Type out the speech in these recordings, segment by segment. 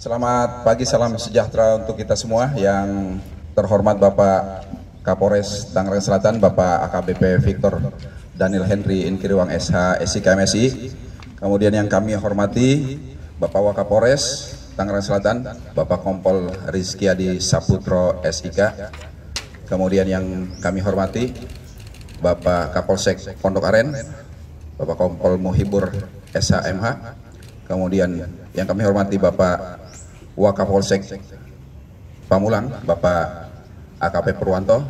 Selamat pagi, salam sejahtera untuk kita semua. Yang terhormat Bapak Kapolres Tangerang Selatan, Bapak AKBP Victor Daniel Henry Inkiriwang SH SIK MSI. Kemudian yang kami hormati Bapak Wakapolres Tangerang Selatan, Bapak Kompol Rizky Adi Saputro SIK. Kemudian yang kami hormati Bapak Kapolsek Pondok Aren, Bapak Kompol Muhibur SHMH. Kemudian yang kami hormati Bapak Wakapolsek Pamulang, Bapak AKP Purwanto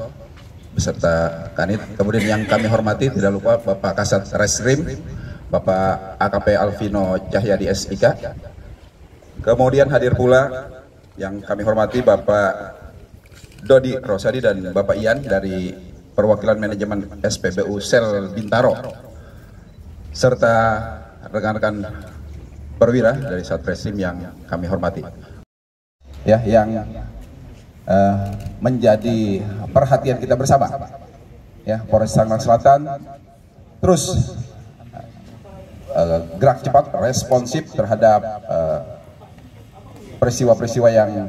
beserta Kanit. Kemudian yang kami hormati tidak lupa Bapak Kasat Reskrim, Bapak AKP Alvino Cahyadi SIK. Kemudian hadir pula yang kami hormati Bapak Dodi Rosadi dan Bapak Ian dari perwakilan manajemen SPBU Sel Bintaro, serta rekan-rekan perwira dari Satreskrim yang kami hormati. Ya, yang menjadi perhatian kita bersama, ya, Polres Tangerang Selatan terus gerak cepat, responsif terhadap peristiwa-peristiwa yang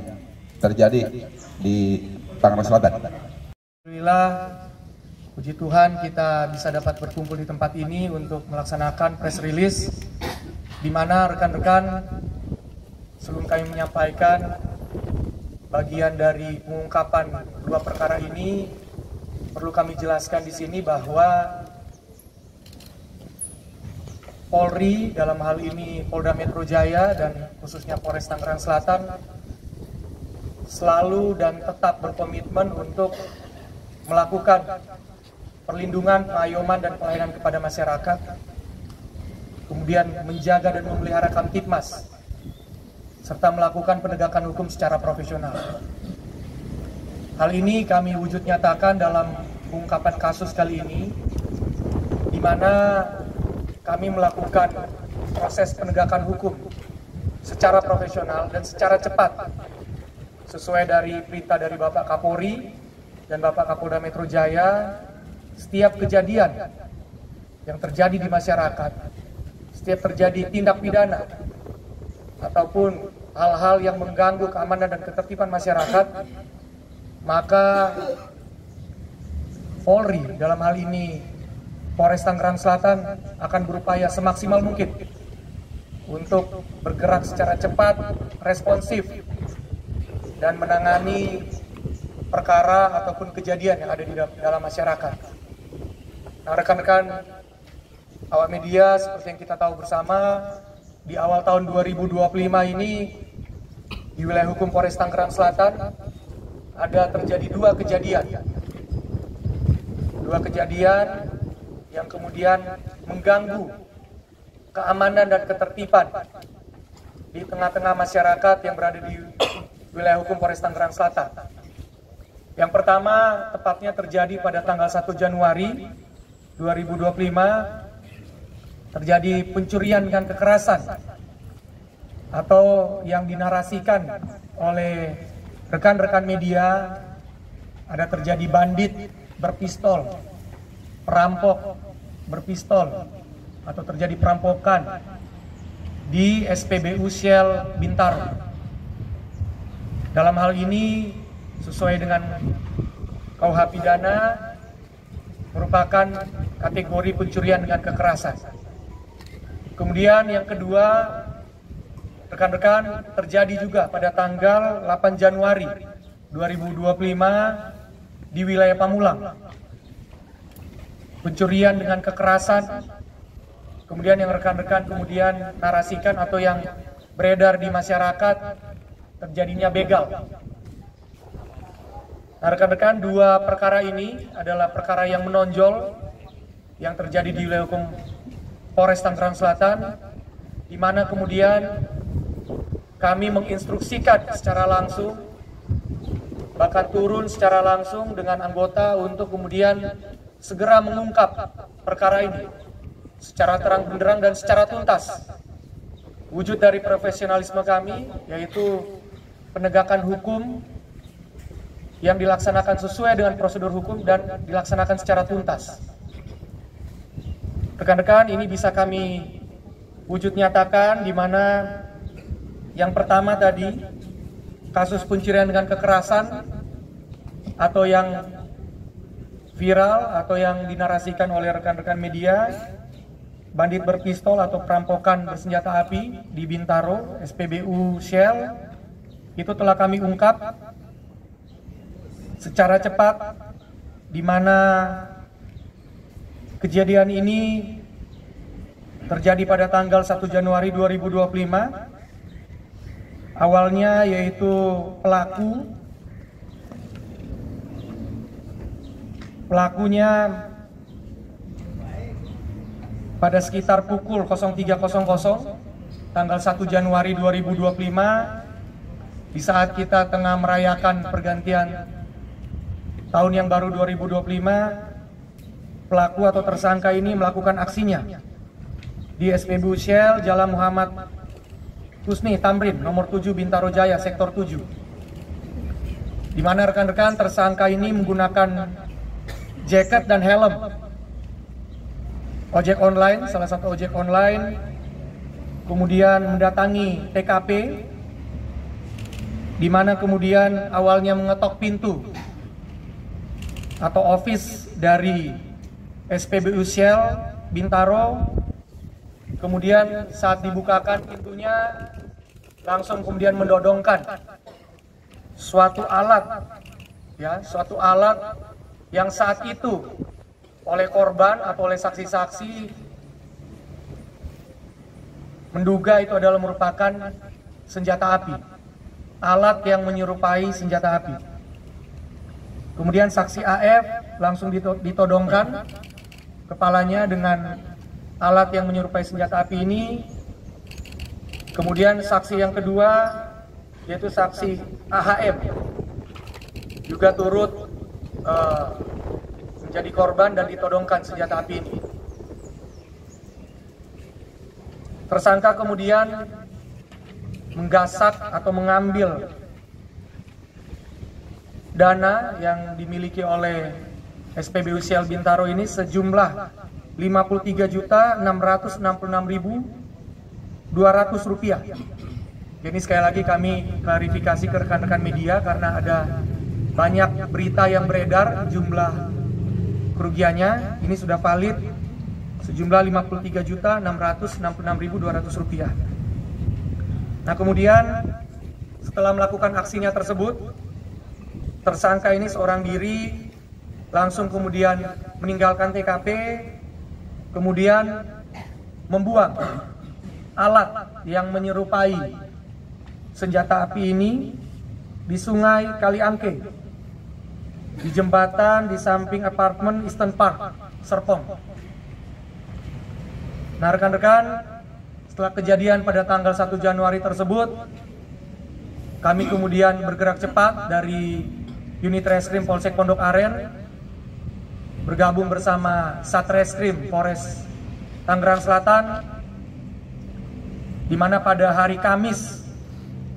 terjadi di Tangerang Selatan. Alhamdulillah, puji Tuhan kita bisa dapat berkumpul di tempat ini untuk melaksanakan press release, di mana rekan-rekan sebelum kami menyampaikan bagian dari pengungkapan dua perkara ini, perlu kami jelaskan di sini bahwa Polri, dalam hal ini Polda Metro Jaya dan khususnya Polres Tangerang Selatan, selalu dan tetap berkomitmen untuk melakukan perlindungan, pengayoman dan pelayanan kepada masyarakat, kemudian menjaga dan memelihara Kamtibmas, serta melakukan penegakan hukum secara profesional. Hal ini kami wujud nyatakan dalam pengungkapan kasus kali ini, di mana kami melakukan proses penegakan hukum secara profesional dan secara cepat, sesuai dari perintah dari Bapak Kapolri dan Bapak Kapolda Metro Jaya. Setiap kejadian yang terjadi di masyarakat, setiap terjadi tindak pidana ataupun hal-hal yang mengganggu keamanan dan ketertiban masyarakat, maka Polri, dalam hal ini Polres Tangerang Selatan, akan berupaya semaksimal mungkin untuk bergerak secara cepat, responsif, dan menangani perkara ataupun kejadian yang ada di dalam masyarakat. Nah, rekan-rekan awak media, seperti yang kita tahu bersama, di awal tahun 2025 ini di wilayah hukum Polres Tangerang Selatan ada terjadi dua kejadian yang kemudian mengganggu keamanan dan ketertiban di tengah-tengah masyarakat yang berada di wilayah hukum Polres Tangerang Selatan. Yang pertama tepatnya terjadi pada tanggal 1 Januari 2025, terjadi pencurian dengan kekerasan atau yang dinarasikan oleh rekan-rekan media, ada terjadi bandit berpistol, perampok berpistol, atau terjadi perampokan di SPBU Sel Bintaro. Dalam hal ini sesuai dengan KUH pidana merupakan kategori pencurian dengan kekerasan. Kemudian yang kedua, rekan-rekan, terjadi juga pada tanggal 8 Januari 2025 di wilayah Pamulang. Pencurian dengan kekerasan, kemudian yang rekan-rekan kemudian narasikan atau yang beredar di masyarakat, terjadinya begal. Nah, rekan-rekan, dua perkara ini adalah perkara yang menonjol yang terjadi di wilayah hukum Polres Tangerang Selatan, di mana kemudian kami menginstruksikan secara langsung, bahkan turun secara langsung dengan anggota untuk kemudian segera mengungkap perkara ini secara terang benderang dan secara tuntas. Wujud dari profesionalisme kami, yaitu penegakan hukum yang dilaksanakan sesuai dengan prosedur hukum dan dilaksanakan secara tuntas. Rekan-rekan, ini bisa kami wujud nyatakan di mana Yang pertama tadi, kasus pencurian dengan kekerasan atau yang viral atau yang dinarasikan oleh rekan-rekan media, bandit berpistol atau perampokan bersenjata api di Bintaro, SPBU Shell, itu telah kami ungkap secara cepat, di mana kejadian ini terjadi pada tanggal 1 Januari 2025. Awalnya yaitu pelakunya pada sekitar pukul 03.00 tanggal 1 Januari 2025, di saat kita tengah merayakan pergantian tahun yang baru 2025, pelaku atau tersangka ini melakukan aksinya di SPBU Shell Jalan Muhammad Husni Tamrin nomor 7 Bintaro Jaya sektor 7, di mana rekan-rekan tersangka ini menggunakan jaket dan helm ojek online, salah satu ojek online, kemudian mendatangi TKP, di mana kemudian awalnya mengetok pintu atau office dari SPBU Shell Bintaro. Kemudian saat dibukakan pintunya, langsung kemudian mendodongkan suatu alat yang saat itu oleh korban atau oleh saksi-saksi menduga itu adalah merupakan senjata api, alat yang menyerupai senjata api. Kemudian saksi AF langsung ditodongkan kepalanya dengan alat yang menyerupai senjata api ini. Kemudian saksi yang kedua, yaitu saksi AHM, juga turut menjadi korban dan ditodongkan senjata api ini. Tersangka kemudian menggasak atau mengambil dana yang dimiliki oleh SPBU Shell Bintaro ini sejumlah Rp53.666.200. Ini sekali lagi kami klarifikasi ke rekan-rekan media karena ada banyak berita yang beredar jumlah kerugiannya. Ini sudah valid sejumlah Rp53.666.200. Nah, kemudian setelah melakukan aksinya tersebut, tersangka ini seorang diri langsung kemudian meninggalkan TKP, kemudian membuang alat yang menyerupai senjata api ini di Sungai Kaliangke, di jembatan di samping apartemen Eastern Park, Serpong. Nah, rekan-rekan, setelah kejadian pada tanggal 1 Januari tersebut, kami kemudian bergerak cepat dari Unit Reskrim Polsek Pondok Aren, bergabung bersama Satreskrim Polres Tangerang Selatan, di mana pada hari Kamis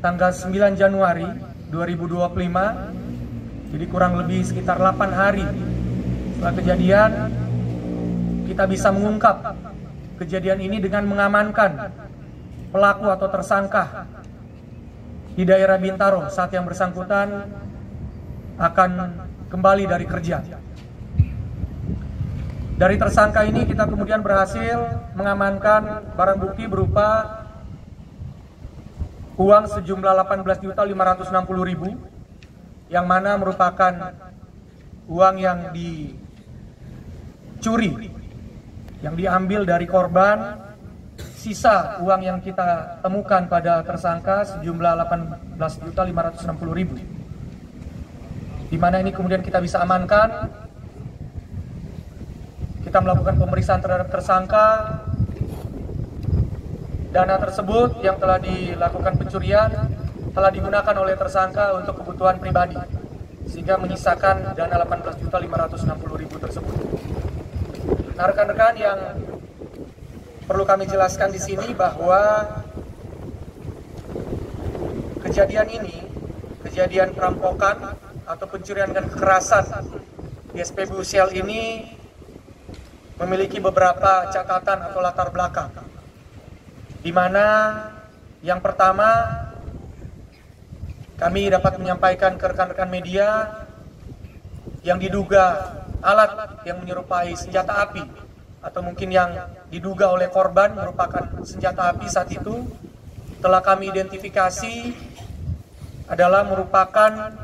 tanggal 9 Januari 2025, jadi kurang lebih sekitar 8 hari setelah kejadian, kita bisa mengungkap kejadian ini dengan mengamankan pelaku atau tersangka di daerah Bintaro saat yang bersangkutan akan kembali dari kerja. Dari tersangka ini kita kemudian berhasil mengamankan barang bukti berupa uang sejumlah Rp18.560.000, yang mana merupakan uang yang dicuri, yang diambil dari korban. Sisa uang yang kita temukan pada tersangka sejumlah Rp18.560.000, di mana ini kemudian kita bisa amankan. Kita melakukan pemeriksaan terhadap tersangka. Dana tersebut yang telah dilakukan pencurian telah digunakan oleh tersangka untuk kebutuhan pribadi, sehingga menyisakan dana Rp18.560.000 tersebut. Nah, rekan-rekan, yang perlu kami jelaskan di sini bahwa kejadian ini, kejadian perampokan atau pencurian dengan kekerasan di SPBU Shell ini memiliki beberapa catatan atau latar belakang, di mana yang pertama kami dapat menyampaikan ke rekan-rekan media yang diduga alat yang menyerupai senjata api atau mungkin yang diduga oleh korban merupakan senjata api saat itu telah kami identifikasi adalah merupakan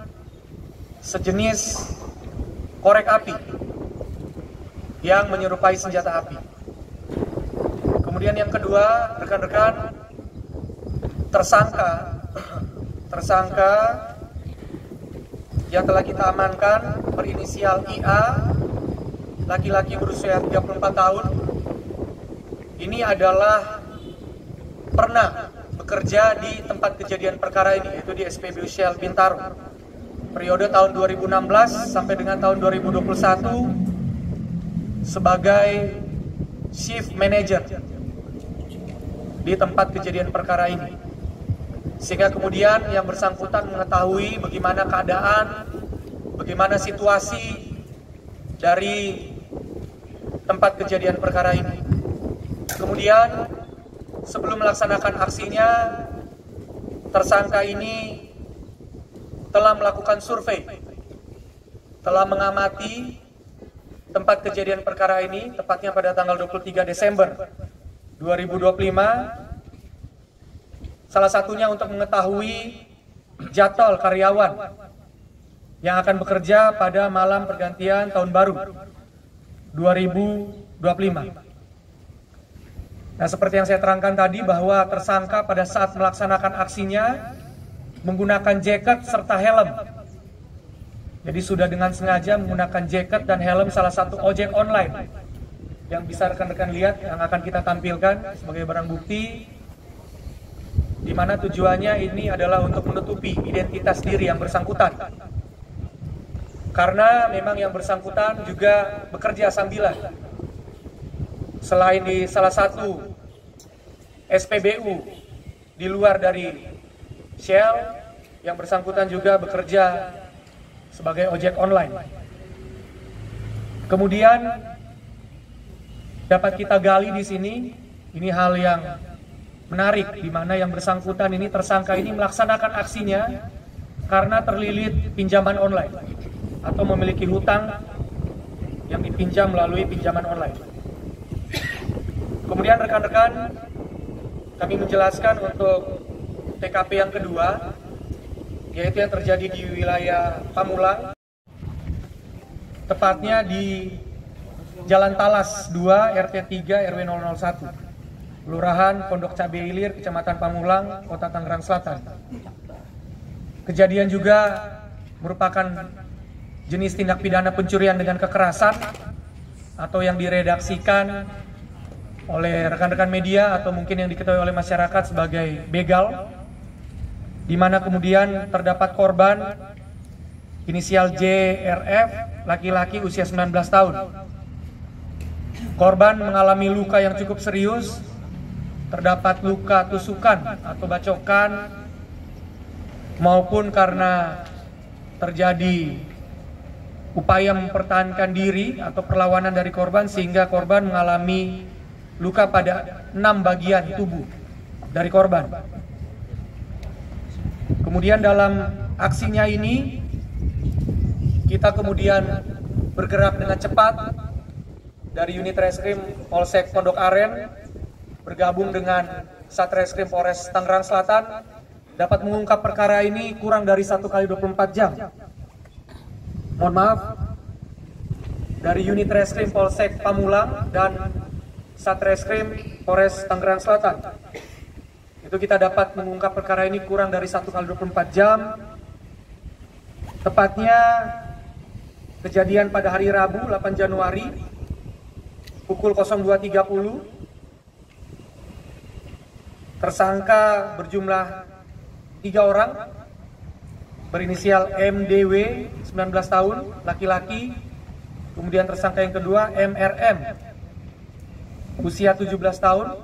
sejenis korek api yang menyerupai senjata api. Kemudian yang kedua, rekan-rekan, tersangka yang telah kita amankan berinisial IA, laki-laki berusia 34 tahun. Ini adalah pernah bekerja di tempat kejadian perkara ini, yaitu di SPBU Shell Bintaro. Periode tahun 2016 sampai dengan tahun 2021 sebagai shift manager di tempat kejadian perkara ini. Sehingga kemudian yang bersangkutan mengetahui bagaimana keadaan, bagaimana situasi dari tempat kejadian perkara ini. Kemudian sebelum melaksanakan aksinya, tersangka ini telah melakukan survei, telah mengamati tempat kejadian perkara ini, tepatnya pada tanggal 23 Desember 2025, salah satunya untuk mengetahui jadwal karyawan yang akan bekerja pada malam pergantian tahun baru 2025. Nah, seperti yang saya terangkan tadi bahwa tersangka pada saat melaksanakan aksinya menggunakan jaket serta helm. Jadi sudah dengan sengaja menggunakan jaket dan helm salah satu ojek online yang bisa rekan-rekan lihat, yang akan kita tampilkan sebagai barang bukti, di mana tujuannya ini adalah untuk menutupi identitas diri yang bersangkutan. Karena memang yang bersangkutan juga bekerja sambilan. Selain di salah satu SPBU di luar dari Shell, yang bersangkutan juga bekerja sebagai ojek online. Kemudian dapat kita gali di sini, ini hal yang menarik, di mana yang bersangkutan ini, tersangka ini melaksanakan aksinya karena terlilit pinjaman online atau memiliki hutang yang dipinjam melalui pinjaman online. Kemudian rekan-rekan, kami menjelaskan untuk TKP yang kedua, yaitu yang terjadi di wilayah Pamulang, tepatnya di Jalan Talas 2 RT 3 RW 001, Kelurahan Pondok Cabe Ilir, Kecamatan Pamulang, Kota Tangerang Selatan. Kejadian juga merupakan jenis tindak pidana pencurian dengan kekerasan atau yang diredaksikan oleh rekan-rekan media atau mungkin yang diketahui oleh masyarakat sebagai begal, di mana kemudian terdapat korban inisial JRF, laki-laki usia 19 tahun. Korban mengalami luka yang cukup serius, terdapat luka tusukan atau bacokan maupun karena terjadi upaya mempertahankan diri atau perlawanan dari korban, sehingga korban mengalami luka pada 6 bagian tubuh dari korban. Kemudian dalam aksinya ini kita kemudian bergerak dengan cepat dari unit reskrim Polsek Pondok Aren bergabung dengan Satreskrim Polres Tangerang Selatan, dapat mengungkap perkara ini kurang dari 1 kali 24 jam. Mohon maaf, dari unit reskrim Polsek Pamulang dan Satreskrim Polres Tangerang Selatan, itu kita dapat mengungkap perkara ini kurang dari 1 kali 24 jam. Tepatnya kejadian pada hari Rabu 8 Januari pukul 02.30. Tersangka berjumlah 3 orang berinisial MDW 19 tahun, laki-laki. Kemudian tersangka yang kedua MRM usia 17 tahun,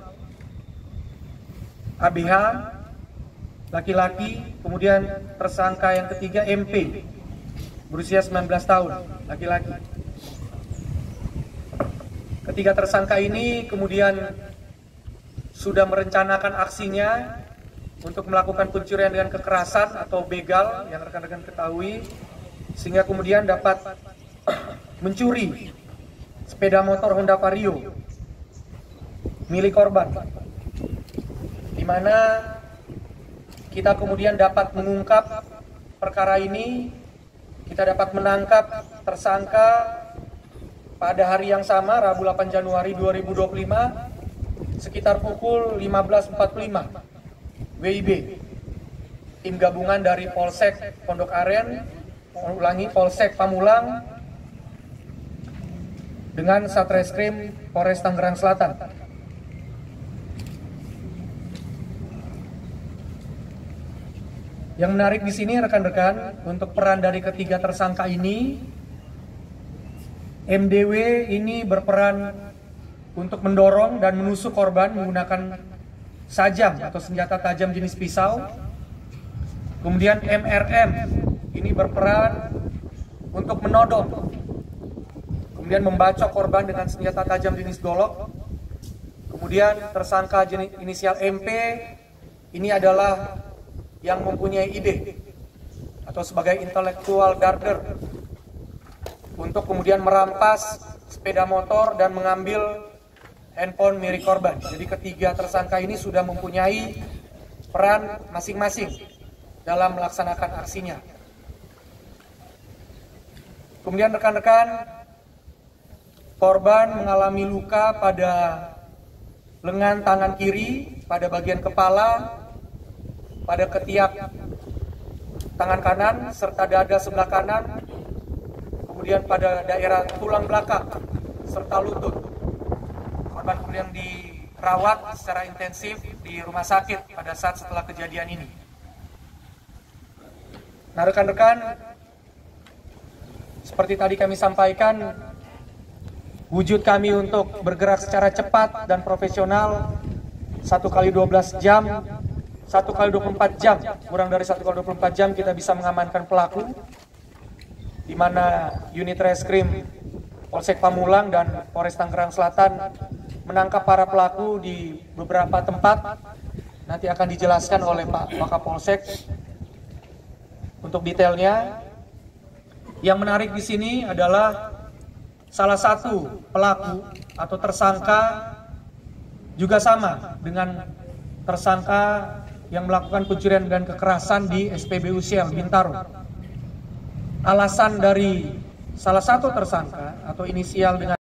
ABH laki-laki. Kemudian tersangka yang ketiga MP berusia 19 tahun, laki-laki. Ketiga tersangka ini kemudian sudah merencanakan aksinya untuk melakukan pencurian dengan kekerasan atau begal yang rekan-rekan ketahui, sehingga kemudian dapat mencuri sepeda motor Honda Vario milik korban, di mana kita kemudian dapat mengungkap perkara ini. Kita dapat menangkap tersangka pada hari yang sama, Rabu 8 Januari 2025, sekitar pukul 15.45 WIB. Tim gabungan dari Polsek Pondok Aren, Polsek Pamulang, dengan Satreskrim Polres Tangerang Selatan. Yang menarik di sini rekan-rekan, untuk peran dari ketiga tersangka ini, MDW ini berperan untuk mendorong dan menusuk korban menggunakan sajam atau senjata tajam jenis pisau. Kemudian MRM ini berperan untuk menodong, kemudian membacok korban dengan senjata tajam jenis golok. Kemudian tersangka jenis inisial MP ini adalah yang mempunyai ide atau sebagai intellectual darder untuk kemudian merampas sepeda motor dan mengambil handphone milik korban. Jadi ketiga tersangka ini sudah mempunyai peran masing-masing dalam melaksanakan aksinya. Kemudian rekan-rekan, korban mengalami luka pada lengan tangan kiri, pada bagian kepala, pada ketiak tangan kanan serta dada sebelah kanan, kemudian pada daerah tulang belakang serta lutut. Korban kemudian dirawat secara intensif di rumah sakit pada saat setelah kejadian ini. Nah rekan-rekan, seperti tadi kami sampaikan, wujud kami untuk bergerak secara cepat dan profesional 1 kali 12 jam, 1 kali 24 jam, kurang dari 1 kali 24 jam kita bisa mengamankan pelaku, di mana unit reskrim Polsek Pamulang dan Polres Tangerang Selatan menangkap para pelaku di beberapa tempat. Nanti akan dijelaskan oleh Pak Wakapolsek untuk detailnya. Yang menarik di sini adalah salah satu pelaku atau tersangka juga sama dengan tersangka yang melakukan pencurian dan kekerasan di SPBU Sial Bintaro. Alasan dari salah satu tersangka atau inisial dengan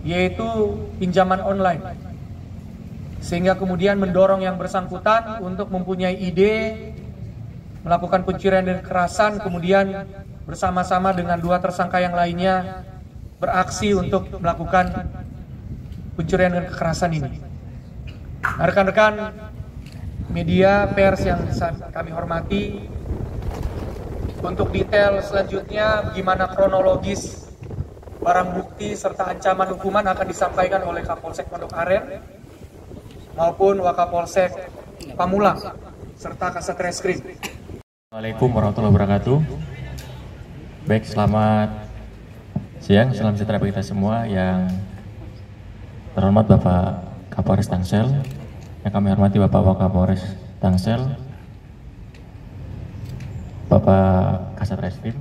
yaitu pinjaman online, sehingga kemudian mendorong yang bersangkutan untuk mempunyai ide melakukan pencurian dan kekerasan, kemudian bersama-sama dengan dua tersangka yang lainnya beraksi untuk melakukan pencurian dan kekerasan ini. Nah, rekan-rekan media pers yang kami hormati, untuk detail selanjutnya bagaimana kronologis barang bukti serta ancaman hukuman akan disampaikan oleh Kapolsek Pondok Aren maupun Wakapolsek Pamulang serta Kasat Reskrim. Assalamualaikum warahmatullahi wabarakatuh. Baik, selamat siang, salam sejahtera bagi kita semua. Yang terhormat Bapak Kapolres Tangsel, yang kami hormati Bapak Wakapolres Tangsel, Bapak Kasat Reskrim,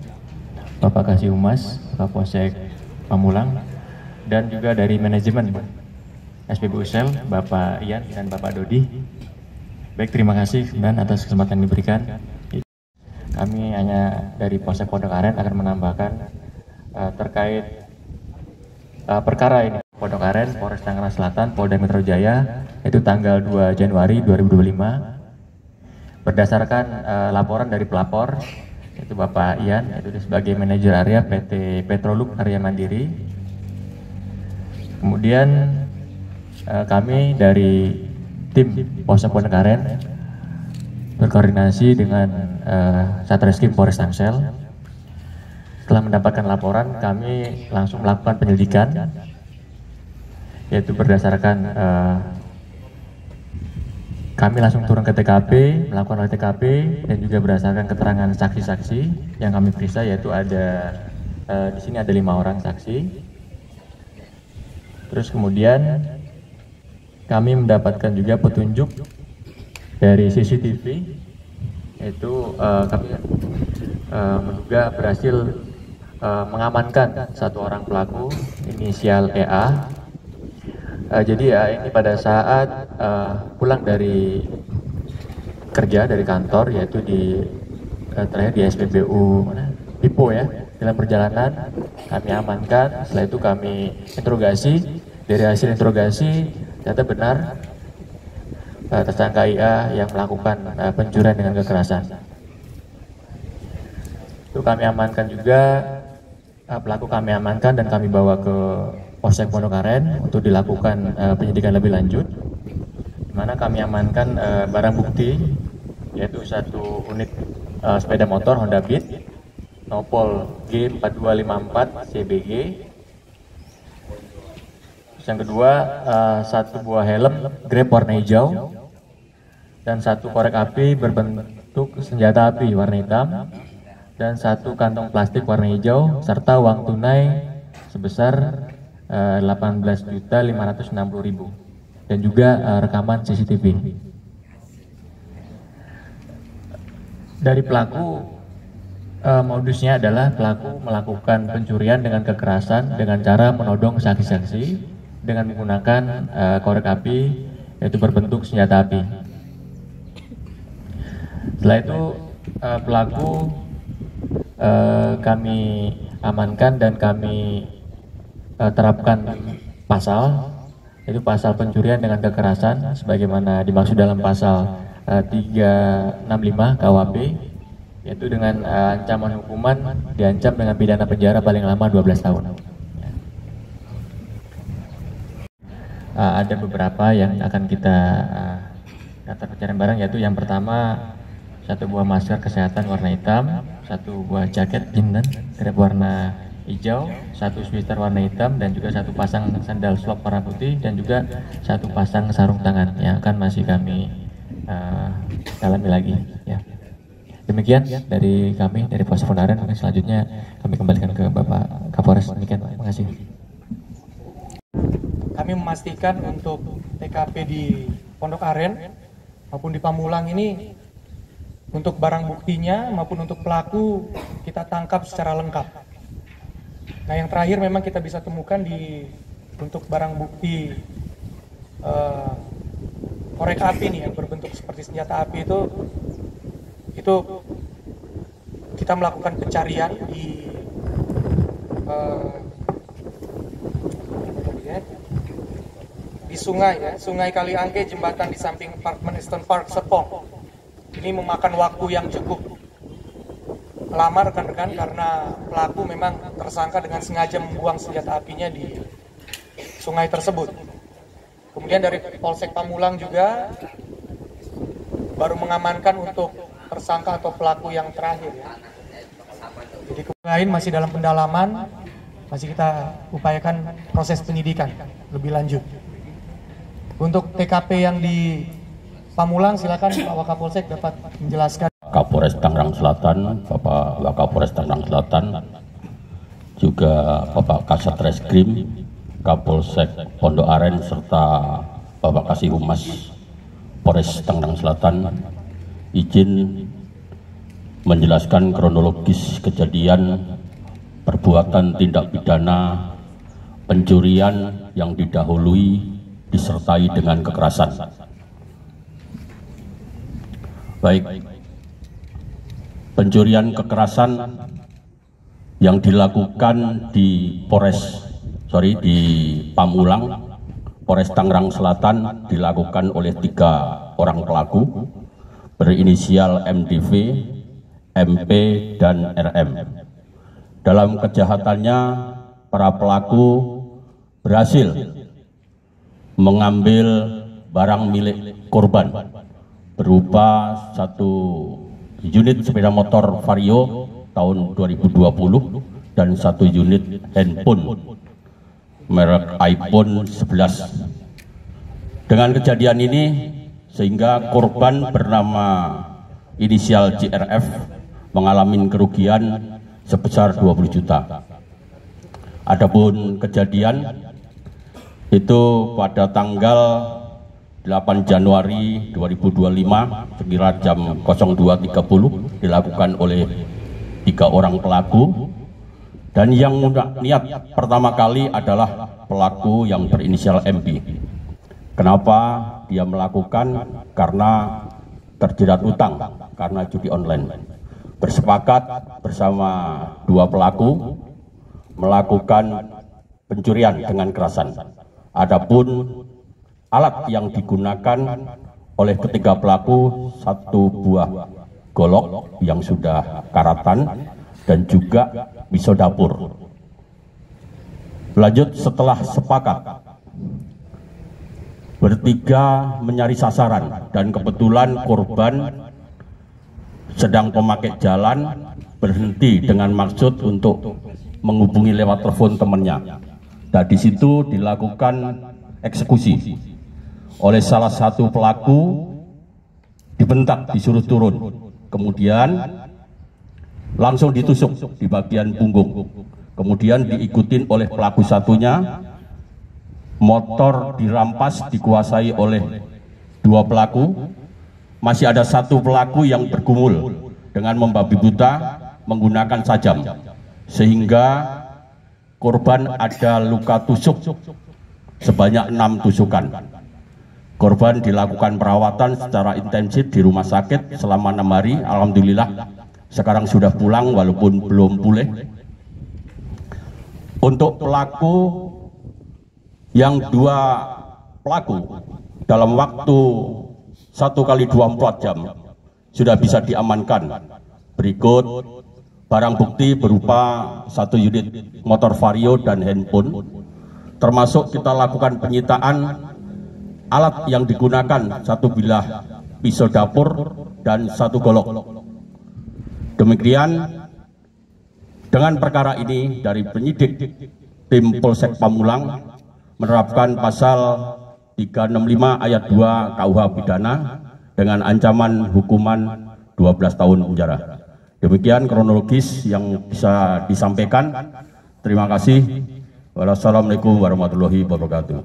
Bapak Kasih Humas, Bapak Polsek Pamulang, dan juga dari manajemen SPBU Sel, Bapak Ian dan Bapak Dodi. Baik, terima kasih dan atas kesempatan yang diberikan. Kami hanya dari Polsek Pondok Aren akan menambahkan terkait perkara ini. Pondok Aren, Polres Tangerang Selatan, Polda Metro Jaya, itu tanggal 2 Januari 2025. Berdasarkan laporan dari pelapor, yaitu Bapak Ian, yaitu sebagai manajer area PT Petroluk Area Mandiri. Kemudian kami dari tim Polsek Pondok Aren berkoordinasi dengan Satreskrim Polres Tangsel. Setelah mendapatkan laporan, kami langsung melakukan penyelidikan, yaitu berdasarkan kami langsung turun ke TKP, melakukan olah TKP, dan juga berdasarkan keterangan saksi-saksi yang kami periksa, yaitu ada di sini ada 5 orang saksi. Terus kemudian kami mendapatkan juga petunjuk Dari CCTV itu kami menduga berhasil mengamankan satu orang pelaku inisial EA. Jadi ya ini pada saat pulang dari kerja dari kantor, yaitu di terakhir di SPBU Pipo ya, dalam perjalanan kami amankan. Setelah itu kami interogasi. Dari hasil interogasi ternyata benar tersangka IA yang melakukan pencurian dengan kekerasan. Itu kami amankan juga, pelaku kami amankan dan kami bawa ke Polsek Pondok Aren untuk dilakukan penyidikan lebih lanjut, di mana kami amankan barang bukti, yaitu satu unit sepeda motor Honda Beat Nopol G4254 CBG. Yang kedua, satu buah helm Grab warna hijau dan satu korek api berbentuk senjata api warna hitam dan satu kantong plastik warna hijau serta uang tunai sebesar 18.560.000 dan juga rekaman CCTV. Dari pelaku, modusnya adalah pelaku melakukan pencurian dengan kekerasan dengan cara menodong saksi-saksi dengan menggunakan korek api, yaitu berbentuk senjata api. Setelah itu pelaku kami amankan dan kami terapkan pasal, yaitu pasal pencurian dengan kekerasan sebagaimana dimaksud dalam pasal 365 KUHP, yaitu dengan ancaman hukuman diancam dengan pidana penjara paling lama 12 tahun. Ada beberapa yang akan kita daftar pencarian barang, yaitu yang pertama satu buah masker kesehatan warna hitam, satu buah jaket jindan Grab warna hijau, satu sweater warna hitam dan juga satu pasang sandal slop warna putih dan juga satu pasang sarung tangan yang akan masih kami dalami lagi ya. Demikian dari kami dari Polsek Pondok Aren. Selanjutnya kami kembalikan ke Bapak Kapolres. Demikian, terima kasih. Kami memastikan untuk TKP di Pondok Aren maupun di Pamulang ini untuk barang buktinya maupun untuk pelaku kita tangkap secara lengkap. Nah, yang terakhir memang kita bisa temukan untuk barang bukti korek api nih yang berbentuk seperti senjata api itu kita melakukan pencarian di sungai ya, Sungai Kaliangke, jembatan di samping apartemen Eastern Park Serpong. Ini memakan waktu yang cukup lama rekan-rekan karena pelaku memang tersangka dengan sengaja membuang senjata apinya di sungai tersebut. Kemudian dari Polsek Pamulang juga baru mengamankan untuk tersangka atau pelaku yang terakhir ya. Jadi lain masih dalam pendalaman, masih kita upayakan proses penyidikan lebih lanjut. Untuk TKP yang di Pamulang, silakan Pak Wakapolsek dapat menjelaskan. Kapolres Tangerang Selatan, Bapak Wakapolres Tangerang Selatan, juga Bapak Kasat Reskrim, Kapolsek Pondok Aren, serta Bapak Kasih Humas Polres Tangerang Selatan, izin menjelaskan kronologis kejadian perbuatan tindak pidana pencurian yang didahului disertai dengan kekerasan. Baik, pencurian kekerasan yang dilakukan di di Pamulang, Polres Tangerang Selatan dilakukan oleh 3 orang pelaku berinisial MDV, MP, dan RM. Dalam kejahatannya, para pelaku berhasil mengambil barang milik korban berupa satu unit sepeda motor Vario tahun 2020 dan satu unit handphone merek iPhone 11. Dengan kejadian ini sehingga korban bernama inisial JRF mengalami kerugian sebesar 20 juta. Adapun kejadian itu pada tanggal 8 Januari 2025 sekira jam 02.30 dilakukan oleh 3 orang pelaku, dan yang niat pertama kali adalah pelaku yang berinisial MB. Kenapa dia melakukan? Karena terjerat utang karena judi online. Bersepakat bersama 2 pelaku melakukan pencurian dengan kerasan. Adapun alat yang digunakan oleh ketiga pelaku 1 buah golok yang sudah karatan dan juga pisau dapur. Lanjut, setelah sepakat, bertiga mencari sasaran dan kebetulan korban sedang memakai jalan, berhenti dengan maksud untuk menghubungi lewat telepon temannya. Dan di situ dilakukan eksekusi oleh salah satu pelaku, dibentak, disuruh turun, kemudian langsung ditusuk di bagian punggung, kemudian diikutin oleh pelaku satunya. Motor dirampas, dikuasai oleh 2 pelaku. Masih ada 1 pelaku yang bergumul dengan membabi buta menggunakan sajam, sehingga korban ada luka tusuk sebanyak 6 tusukan. Korban dilakukan perawatan secara intensif di rumah sakit selama 6 hari. Alhamdulillah sekarang sudah pulang walaupun belum pulih. Untuk pelaku yang 2 pelaku dalam waktu 1 kali 24 jam sudah bisa diamankan. Berikut barang bukti berupa 1 unit motor Vario dan handphone, termasuk kita lakukan penyitaan alat yang digunakan 1 bilah pisau dapur dan 1 golok. Demikian dengan perkara ini dari penyidik tim Polsek Pamulang menerapkan pasal 365 ayat 2 KUH pidana dengan ancaman hukuman 12 tahun penjara. Demikian kronologis yang bisa disampaikan. Terima kasih. Wassalamualaikum warahmatullahi wabarakatuh.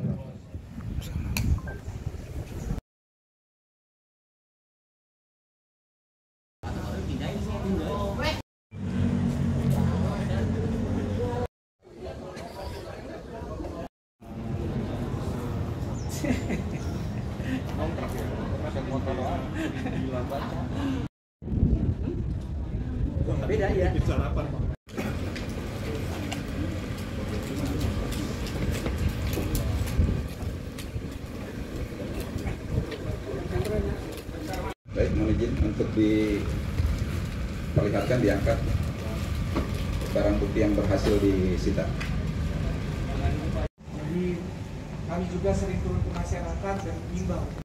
Beda ya. Baik, mohon izin untuk diperlihatkan, diangkat barang bukti yang berhasil disita. Jadi kami juga sering turun ke masyarakat dan mengimbau